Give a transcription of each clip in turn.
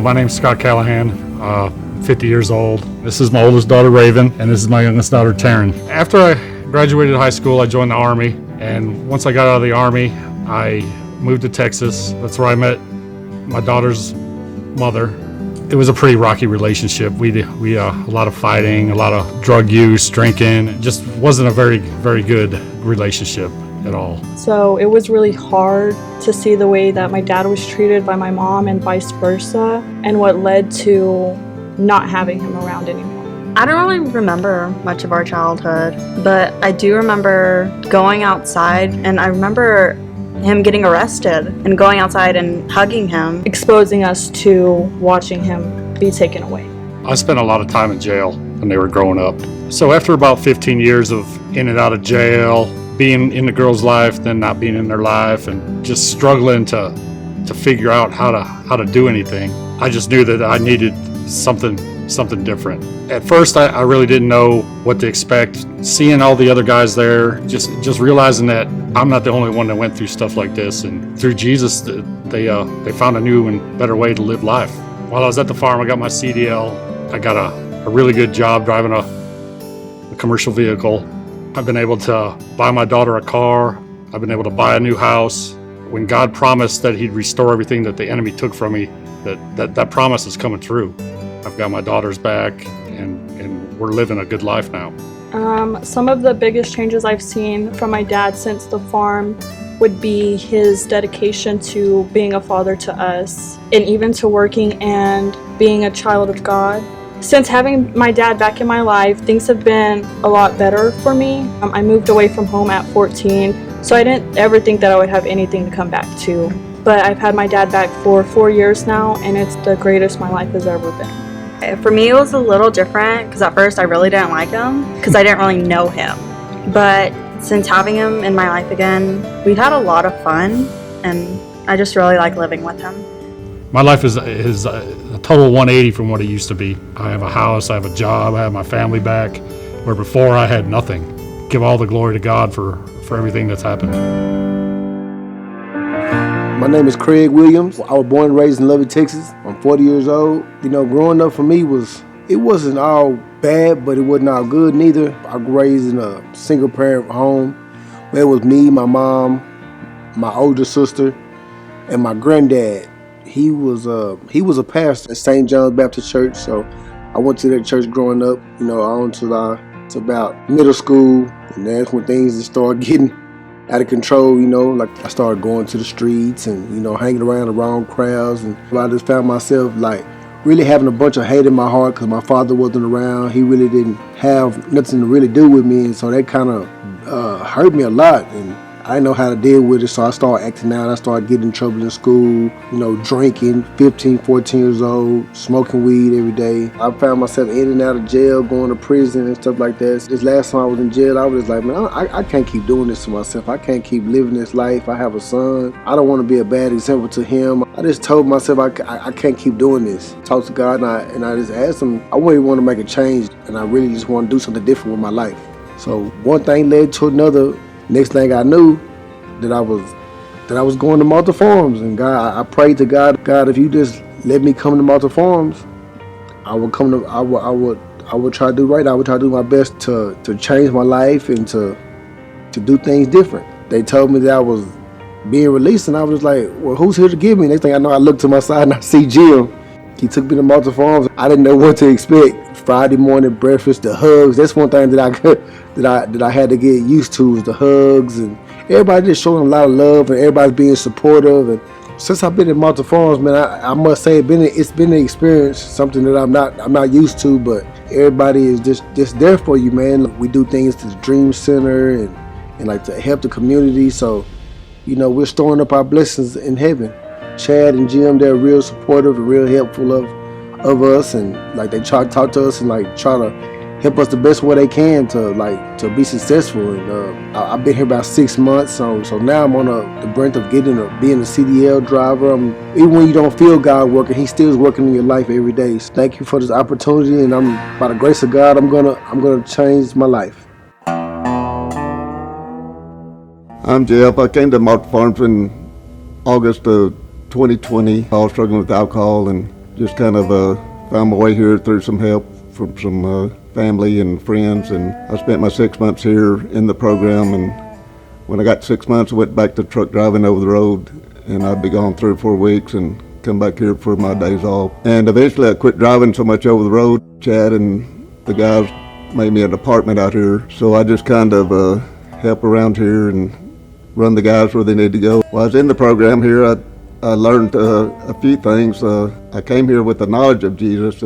So my name's Scott Callahan, 50 years old. This is my oldest daughter, Raven, and this is my youngest daughter, Taryn. After I graduated high school, I joined the Army, and once I got out of the Army, I moved to Texas. That's where I met my daughter's mother. It was a pretty rocky relationship. We a lot of fighting, a lot of drug use, drinking. It just wasn't a very good relationship at all. So it was really hard to see the way that my dad was treated by my mom and vice versa, and what led to not having him around anymore. I don't really remember much of our childhood, but I do remember going outside, and I remember him getting arrested and going outside and hugging him, Exposing us to watching him be taken away. I spent a lot of time in jail when they were growing up. So after about 15 years of in and out of jail, being in the girl's life, then not being in their life, and just struggling to figure out how to do anything, I just knew that I needed something different. At first, I really didn't know what to expect. Seeing all the other guys there, just realizing that I'm not the only one that went through stuff like this, and through Jesus, they found a new and better way to live life. While I was at the farm, I got my CDL. I got a really good job driving a commercial vehicle. I've been able to buy my daughter a car. I've been able to buy a new house. When God promised that He'd restore everything that the enemy took from me, that promise is coming true. I've got my daughters back, and we're living a good life now. Some of the biggest changes I've seen from my dad since the farm would be his dedication to being a father to us, and even to working and being a child of God. Since having my dad back in my life, things have been a lot better for me. I moved away from home at 14, so I didn't ever think that I would have anything to come back to. But I've had my dad back for 4 years now, and it's the greatest my life has ever been. For me, it was a little different because at first I really didn't like him because I didn't really know him. But since having him in my life again, we've had a lot of fun, and I just really like living with him. My life is a total 180 from what it used to be. I have a house, I have a job, I have my family back, where before I had nothing. Give all the glory to God for everything that's happened. My name is Craig Williams. I was born and raised in Lubbock, Texas. I'm 40 years old. Growing up for me it wasn't all bad, but it wasn't all good neither. I was raised in a single parent home where it was me, my mom, my older sister, and my granddad. He was a pastor at St. John's Baptist Church, so I went to that church growing up, on to about middle school, and that's when things just started getting out of control, like I started going to the streets and, hanging around the wrong crowds, and I just found myself like really having a bunch of hate in my heart because my father wasn't around. He really didn't have nothing to really do with me, and so that kind of hurt me a lot, and I didn't know how to deal with it, so I started acting out. I started getting in trouble in school, drinking, 15, 14 years old, smoking weed every day. I found myself in and out of jail, going to prison and stuff like that. This last time I was in jail, I was like, man, I can't keep doing this to myself. I can't keep living this life. I have a son. I don't want to be a bad example to him. I just told myself I can't keep doing this. Talked to God, and I just asked him, I really want to make a change, and I really just want to do something different with my life. So one thing led to another. Next thing I knew, that I was going to Malta Farms, and God, I prayed to God, if you just let me come to Malta Farms, I would try to do right. I would try to do my best to change my life and to do things different. They told me that I was being released, and I was like, well, who's here to give me? Next thing I know, I look to my side and I see Jim. He took me to Malta Farms. I didn't know what to expect. Friday morning breakfast, the hugs. That's one thing that I had to get used to, was the hugs, and everybody just showing a lot of love, and everybody being supportive. And since I've been in Malta Farms, man, I must say it's been an experience, something that I'm not used to. But everybody is just there for you, man. We do things to the Dream Center and like to help the community. So, we're storing up our blessings in heaven. Chad and Jim, they're real supportive and real helpful of us, and like they try to talk to us and like try to help us the best way they can to be successful. And I've been here about 6 months, so now I'm on the brink of being a CDL driver. Even when you don't feel God working, He still is working in your life every day. So thank you for this opportunity, and by the grace of God, I'm gonna change my life. I'm Jeff. I came to Malta Farms in August of 2020. I was struggling with alcohol and just kind of found my way here through some help from some family and friends, and I spent my 6 months here in the program, and when I got 6 months I went back to truck driving over the road, and I'd be gone 3 or 4 weeks and come back here for my days off. And eventually I quit driving so much over the road. Chad and the guys made me an apartment out here, so I just kind of help around here and run the guys where they need to go. While I was in the program here, I learned a few things. I came here with the knowledge of Jesus,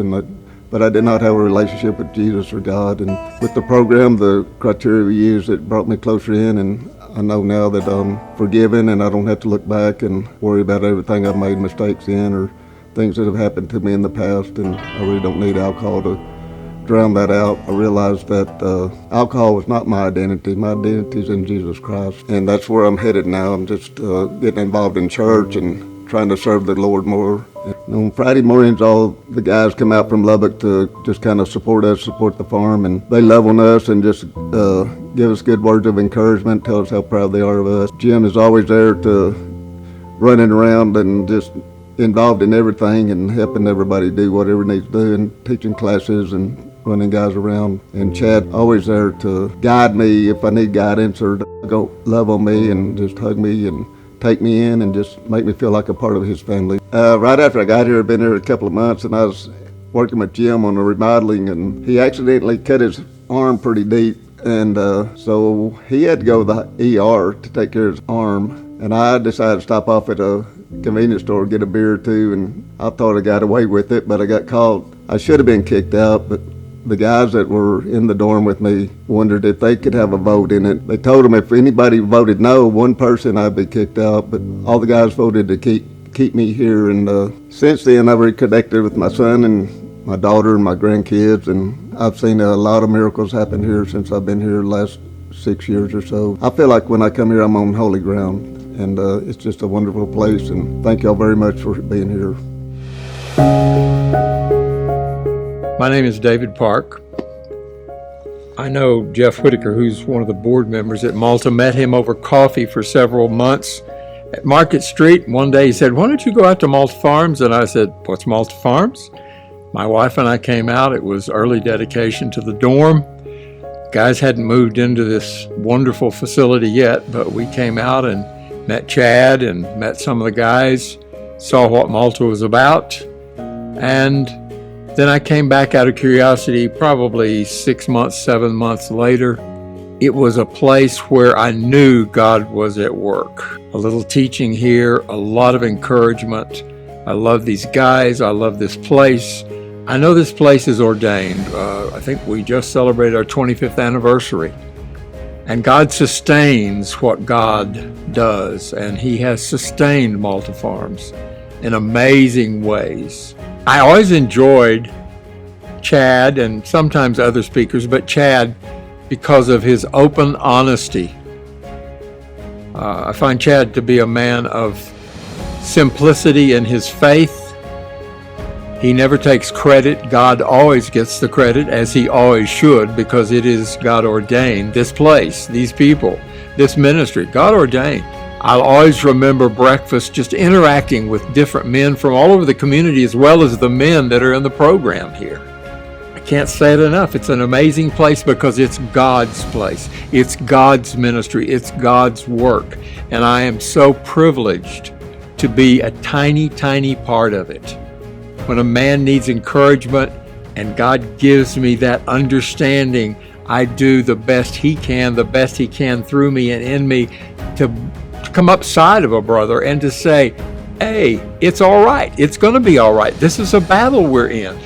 but I did not have a relationship with Jesus or God. And with the program, the criteria we used, it brought me closer in, and I know now that I'm forgiven and I don't have to look back and worry about everything I've made mistakes in or things that have happened to me in the past, and I really don't need alcohol to drown that out. I realized that alcohol was not my identity. My identity is in Jesus Christ, and that's where I'm headed now. I'm just getting involved in church and trying to serve the Lord more. And on Friday mornings, all the guys come out from Lubbock to just kind of support us, support the farm, and they love on us and just give us good words of encouragement, tell us how proud they are of us. Jim is always there to running around and just involved in everything and helping everybody do whatever needs to do, and teaching classes and running guys around. And Chad always there to guide me if I need guidance, or to go love on me and just hug me and take me in and just make me feel like a part of his family. Right after I got here, I'd been here a couple of months, and I was working with Jim on a remodeling, and he accidentally cut his arm pretty deep, and so he had to go to the ER to take care of his arm, and I decided to stop off at a convenience store, get a beer or two, and I thought I got away with it, but I got caught. I should have been kicked out, but the guys that were in the dorm with me wondered if they could have a vote in it. They told them if anybody voted no, one person, I'd be kicked out, but all the guys voted to keep me here. And since then, I've reconnected with my son and my daughter and my grandkids, and I've seen a lot of miracles happen here since I've been here the last 6 years or so. I feel like when I come here, I'm on holy ground, and it's just a wonderful place, and thank y'all very much for being here. My name is David Park. I know Jeff Whitaker, who's one of the board members at Malta. Met him over coffee for several months at Market Street. One day he said, "Why don't you go out to Malta Farms?" And I said, "What's Malta Farms?" My wife and I came out. It was early dedication to the dorm. Guys hadn't moved into this wonderful facility yet, but we came out and met Chad and met some of the guys, saw what Malta was about, and then I came back out of curiosity probably 6 months, 7 months later. It was a place where I knew God was at work. A little teaching here, a lot of encouragement. I love these guys. I love this place. I know this place is ordained. I think we just celebrated our 25th anniversary. And God sustains what God does, and He has sustained Malta Farms in amazing ways. I always enjoyed Chad and sometimes other speakers, but Chad because of his open honesty. I find Chad to be a man of simplicity in his faith. He never takes credit. God always gets the credit, as He always should, because it is God ordained. This place, these people, this ministry, God ordained. I'll always remember breakfast just interacting with different men from all over the community, as well as the men that are in the program here. I can't say it enough. It's an amazing place because it's God's place. It's God's ministry. It's God's work. And I am so privileged to be a tiny, tiny part of it. When a man needs encouragement and God gives me that understanding, I do the best He can through me and in me to come up side of a brother and to say, hey, it's all right. It's going to be all right. This is a battle we're in.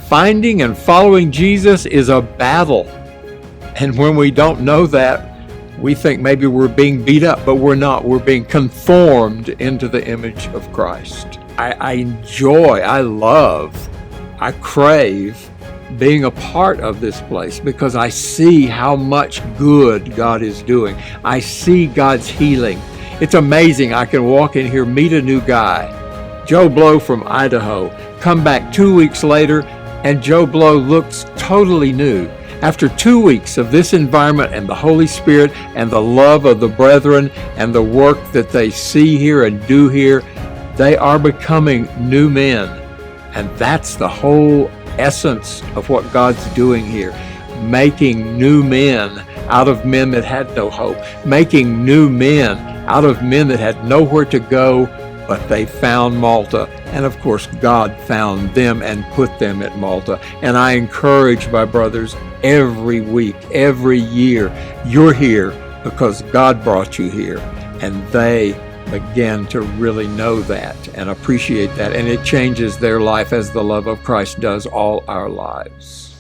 Finding and following Jesus is a battle. And when we don't know that, we think maybe we're being beat up, but we're not. We're being conformed into the image of Christ. I enjoy, I love, I crave being a part of this place because I see how much good God is doing. I see God's healing. It's amazing. I can walk in here, meet a new guy, Joe Blow from Idaho, come back 2 weeks later, and Joe Blow looks totally new. After 2 weeks of this environment and the Holy Spirit and the love of the brethren and the work that they see here and do here, they are becoming new men. And that's the whole essence of what God's doing here. Making new men out of men that had no hope. Making new men out of men that had nowhere to go, but they found Malta. And of course, God found them and put them at Malta. And I encourage my brothers every week, every year, you're here because God brought you here. And they begin to really know that and appreciate that. And it changes their life as the love of Christ does all our lives.